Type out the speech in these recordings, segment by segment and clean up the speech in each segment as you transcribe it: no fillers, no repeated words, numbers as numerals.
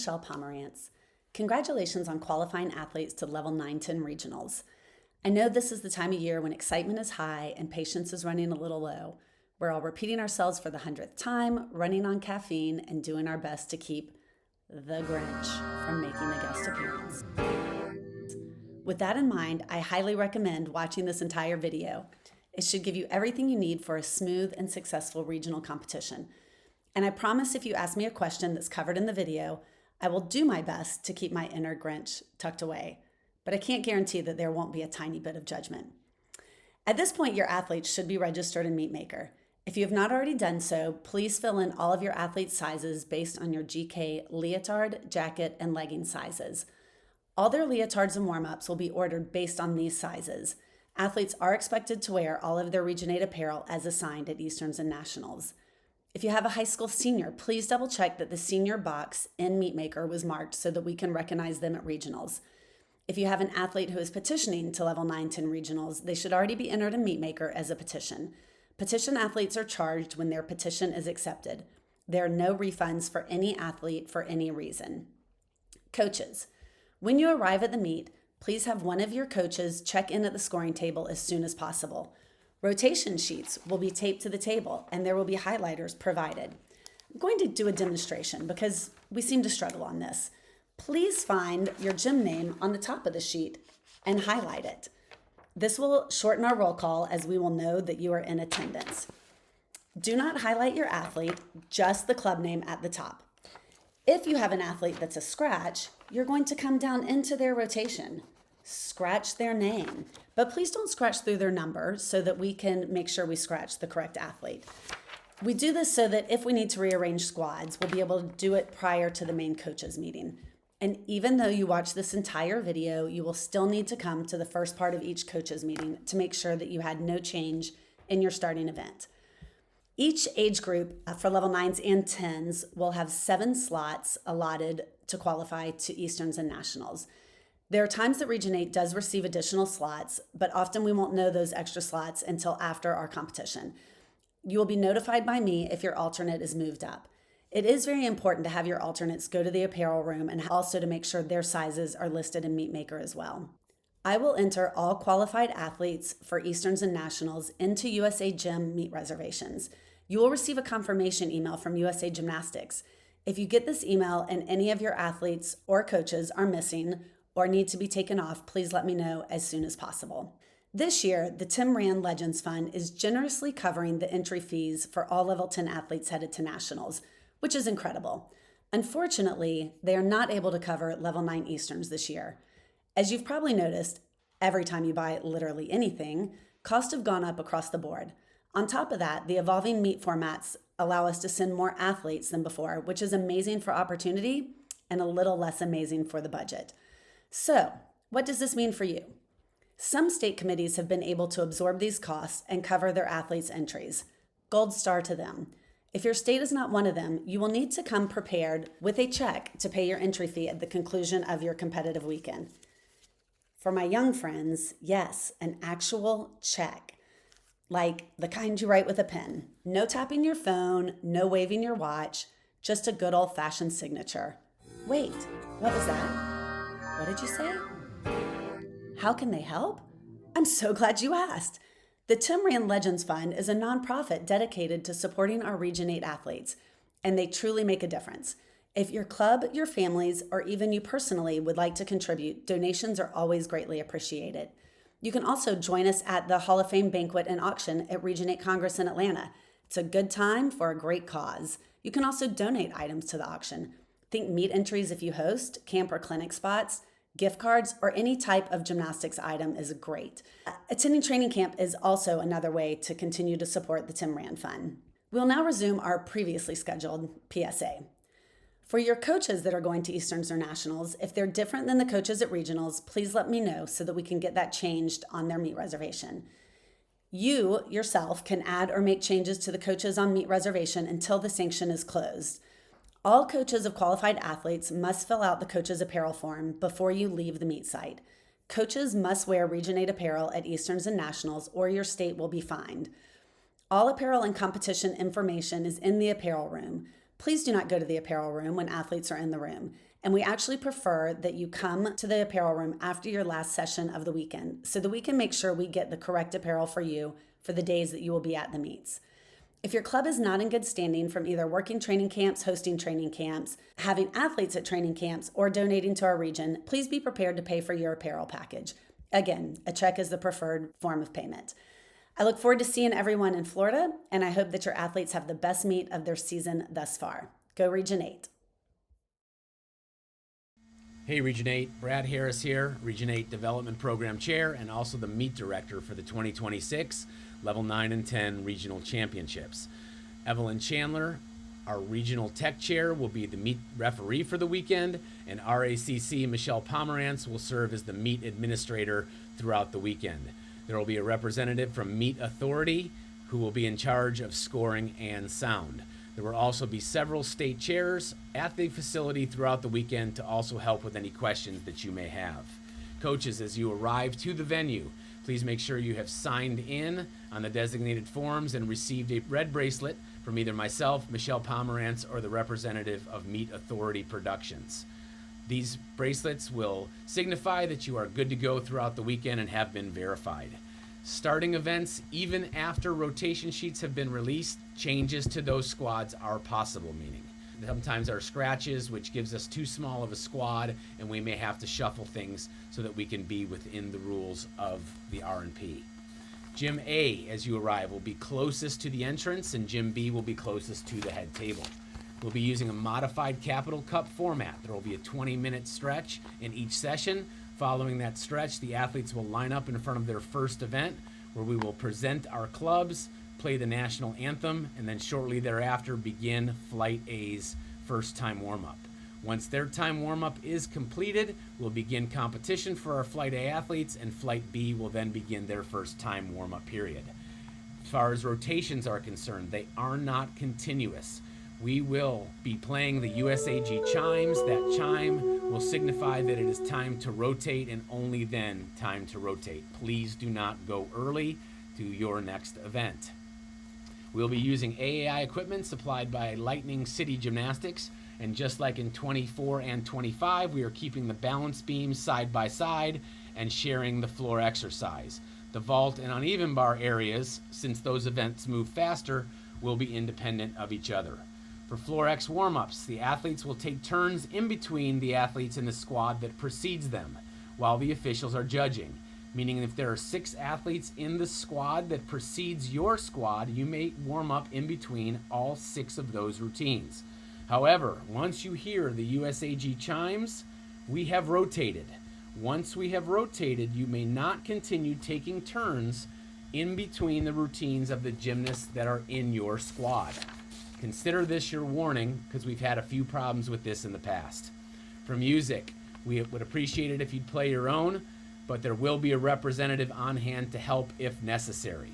Michelle Pomerantz. Congratulations on qualifying athletes to Level 9-10 regionals. I know this is the time of year when excitement is high and patience is running a little low. We're all repeating ourselves for the 100th time, running on caffeine, and doing our best to keep the Grinch from making a guest appearance. With that in mind, I highly recommend watching this entire video. It should give you everything you need for a smooth and successful regional competition. And I promise if you ask me a question that's covered in the video, I will do my best to keep my inner Grinch tucked away. But I can't guarantee that there won't be a tiny bit of judgment. At this point, your athletes should be registered in MeetMaker. If you have not already done so, please fill in all of your athlete sizes based on your GK leotard, jacket, and legging sizes. All their leotards and warm-ups will be ordered based on these sizes. Athletes are expected to wear all of their Region 8 apparel as assigned at Easterns and Nationals. If you have a high school senior, please double check that the senior box in MeetMaker was marked so that we can recognize them at regionals. If you have an athlete who is petitioning to Level 9-10 regionals, they should already be entered in MeetMaker as a petition. Petition athletes are charged when their petition is accepted. There are no refunds for any athlete for any reason. Coaches, when you arrive at the meet, please have one of your coaches check in at the scoring table as soon as possible. Rotation sheets will be taped to the table and there will be highlighters provided. I'm going to do a demonstration because we seem to struggle on this. Please find your gym name on the top of the sheet and highlight it. This will shorten our roll call as we will know that you are in attendance. Do not highlight your athlete, just the club name at the top. If you have an athlete that's a scratch, you're going to come down into their rotation. Scratch their name, but please don't scratch through their number so that we can make sure we scratch the correct athlete. We do this so that if we need to rearrange squads, we'll be able to do it prior to the main coaches meeting. And even though you watch this entire video, you will still need to come to the first part of each coaches meeting to make sure that you had no change in your starting event. Each age group for level 9s and 10s will have 7 slots allotted to qualify to Easterns and Nationals. There are times that Region 8 does receive additional slots, but often we won't know those extra slots until after our competition. You will be notified by me if your alternate is moved up. It is very important to have your alternates go to the apparel room and also to make sure their sizes are listed in MeetMaker as well. I will enter all qualified athletes for Easterns and Nationals into USA Gym meet reservations. You will receive a confirmation email from USA Gymnastics. If you get this email and any of your athletes or coaches are missing or need to be taken off, please let me know as soon as possible. This year, the Tim Rand Legends Fund is generously covering the entry fees for all Level 10 athletes headed to Nationals, which is incredible. Unfortunately, they are not able to cover Level 9 Easterns this year. As you've probably noticed, every time you buy literally anything, costs have gone up across the board. On top of that, the evolving meet formats allow us to send more athletes than before, which is amazing for opportunity and a little less amazing for the budget. So, what does this mean for you? Some state committees have been able to absorb these costs and cover their athletes' entries. Gold star to them. If your state is not one of them, you will need to come prepared with a check to pay your entry fee at the conclusion of your competitive weekend. For my young friends, yes, an actual check, like the kind you write with a pen. No tapping your phone, no waving your watch, just a good old-fashioned signature. Wait, what was that? What did you say? How can they help? I'm so glad you asked. The Tim Rand Legends Fund is a nonprofit dedicated to supporting our Region 8 athletes, and they truly make a difference. If your club, your families, or even you personally would like to contribute, donations are always greatly appreciated. You can also join us at the Hall of Fame banquet and auction at Region 8 Congress in Atlanta. It's a good time for a great cause. You can also donate items to the auction. Think meet entries if you host, camp or clinic spots, gift cards, or any type of gymnastics item is great. Attending training camp is also another way to continue to support the Tim Rand Fund. We'll now resume our previously scheduled PSA. For your coaches that are going to Easterns or Nationals, if they're different than the coaches at regionals, please let me know so that we can get that changed on their meet reservation. You, yourself, can add or make changes to the coaches on meet reservation until the sanction is closed. All coaches of qualified athletes must fill out the coach's apparel form before you leave the meet site. Coaches must wear Region 8 apparel at Easterns and Nationals or your state will be fined. All apparel and competition information is in the apparel room. Please do not go to the apparel room when athletes are in the room. And we actually prefer that you come to the apparel room after your last session of the weekend so that we can make sure we get the correct apparel for you for the days that you will be at the meets. If your club is not in good standing from either working training camps, hosting training camps, having athletes at training camps, or donating to our region, please be prepared to pay for your apparel package. Again, a check is the preferred form of payment. I look forward to seeing everyone in Florida, and I hope that your athletes have the best meet of their season thus far. Go Region 8. Hey Region 8, Brad Harris here, Region 8 Development Program Chair and also the Meet Director for the 2026 Level 9 and 10 Regional Championships. Evelyn Chandler, our Regional Tech Chair, will be the Meet Referee for the weekend, and RACC Michelle Pomerantz will serve as the Meet Administrator throughout the weekend. There will be a representative from Meet Authority who will be in charge of scoring and sound. There will also be several state chairs at the facility throughout the weekend to also help with any questions that you may have. Coaches, as you arrive to the venue, please make sure you have signed in on the designated forms and received a red bracelet from either myself, Michelle Pomerantz, or the representative of Meet Authority Productions. These bracelets will signify that you are good to go throughout the weekend and have been verified. Starting events, even after rotation sheets have been released, changes to those squads are possible, meaning sometimes our scratches, which gives us too small of a squad, and we may have to shuffle things so that we can be within the rules of the R&P. Gym A, as you arrive, will be closest to the entrance, and Gym B will be closest to the head table. We'll be using a modified Capital Cup format. There will be a 20-minute stretch in each session. Following that stretch, the athletes will line up in front of their first event, where we will present our clubs, play the national anthem, and then shortly thereafter begin Flight A's first time warm-up. Once their time warm-up is completed, we'll begin competition for our Flight A athletes, and Flight B will then begin their first time warm-up period. As far as rotations are concerned, they are not continuous. We will be playing the USAG chimes. That chime will signify that it is time to rotate, and only then time to rotate. Please do not go early to your next event. We'll be using AAI equipment supplied by Lightning City Gymnastics, and just like in 24 and 25, we are keeping the balance beams side by side and sharing the floor exercise. The vault and uneven bar areas, since those events move faster, will be independent of each other. For Floor X warm-ups, the athletes will take turns in between the athletes in the squad that precedes them while the officials are judging. Meaning if there are 6 athletes in the squad that precedes your squad, you may warm up in between all 6 of those routines. However, once you hear the USAG chimes, we have rotated. Once we have rotated, you may not continue taking turns in between the routines of the gymnasts that are in your squad. Consider this your warning, because we've had a few problems with this in the past. For music, we would appreciate it if you'd play your own, but there will be a representative on hand to help if necessary.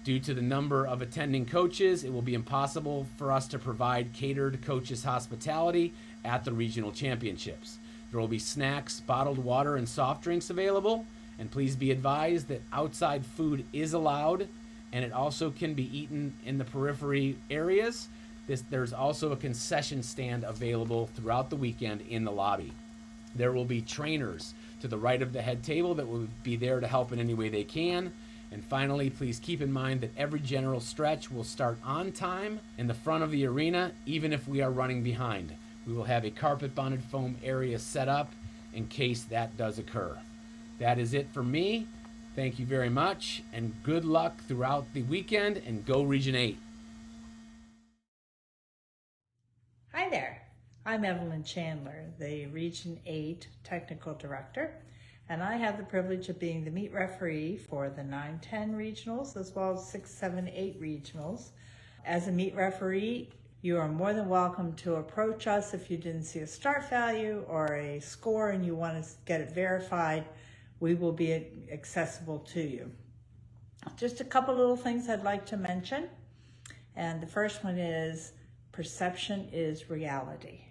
Due to the number of attending coaches, it will be impossible for us to provide catered coaches' hospitality at the regional championships. There will be snacks, bottled water, and soft drinks available, and please be advised that outside food is allowed, and it also can be eaten in the periphery areas. There's also a concession stand available throughout the weekend in the lobby. There will be trainers to the right of the head table that will be there to help in any way they can. And finally, please keep in mind that every general stretch will start on time in the front of the arena, even if we are running behind. We will have a carpet bonded foam area set up in case that does occur. That is it for me. Thank you very much, and good luck throughout the weekend, and go Region 8. Hi there, I'm Evelyn Chandler, the Region 8 Technical Director, and I have the privilege of being the meet referee for the 9-10 regionals as well as 6-7-8 regionals. As a meet referee, you are more than welcome to approach us if you didn't see a start value or a score and you want to get it verified. We will be accessible to you. Just a couple little things I'd like to mention, and the first one is perception is reality.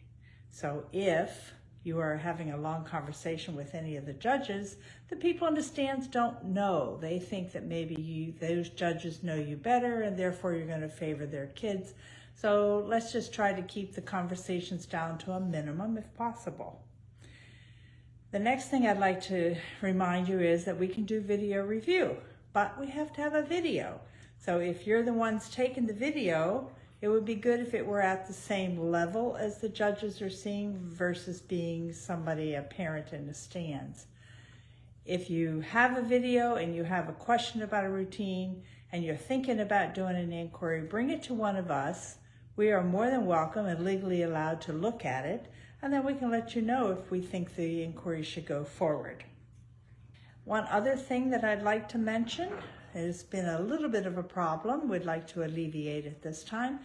So if you are having a long conversation with any of the judges, the people in the stands don't know. They think that maybe those judges know you better and therefore you're going to favor their kids. So let's just try to keep the conversations down to a minimum if possible. The next thing I'd like to remind you is that we can do video review, but we have to have a video. So if you're the ones taking the video, it would be good if it were at the same level as the judges are seeing versus being somebody, a parent in the stands. If you have a video and you have a question about a routine and you're thinking about doing an inquiry, bring it to one of us. We are more than welcome and legally allowed to look at it, and then we can let you know if we think the inquiry should go forward. One other thing that I'd like to mention has been a little bit of a problem, we'd like to alleviate it this time,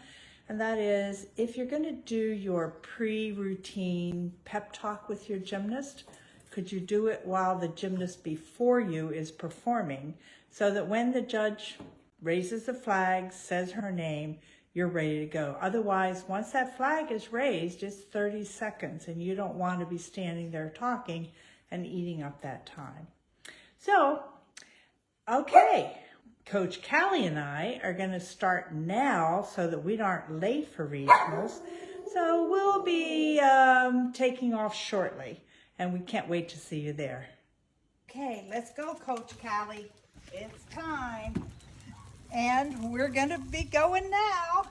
and that is if you're going to do your pre-routine pep talk with your gymnast, could you do it while the gymnast before you is performing so that when the judge raises the flag, says her name, you're ready to go. Otherwise, once that flag is raised, it's 30 seconds and you don't want to be standing there talking and eating up that time. So, okay, Coach Callie and I are going to start now so that we aren't late for regionals. So we'll be taking off shortly and we can't wait to see you there. Okay, let's go, Coach Callie. It's time. And we're going to be going now.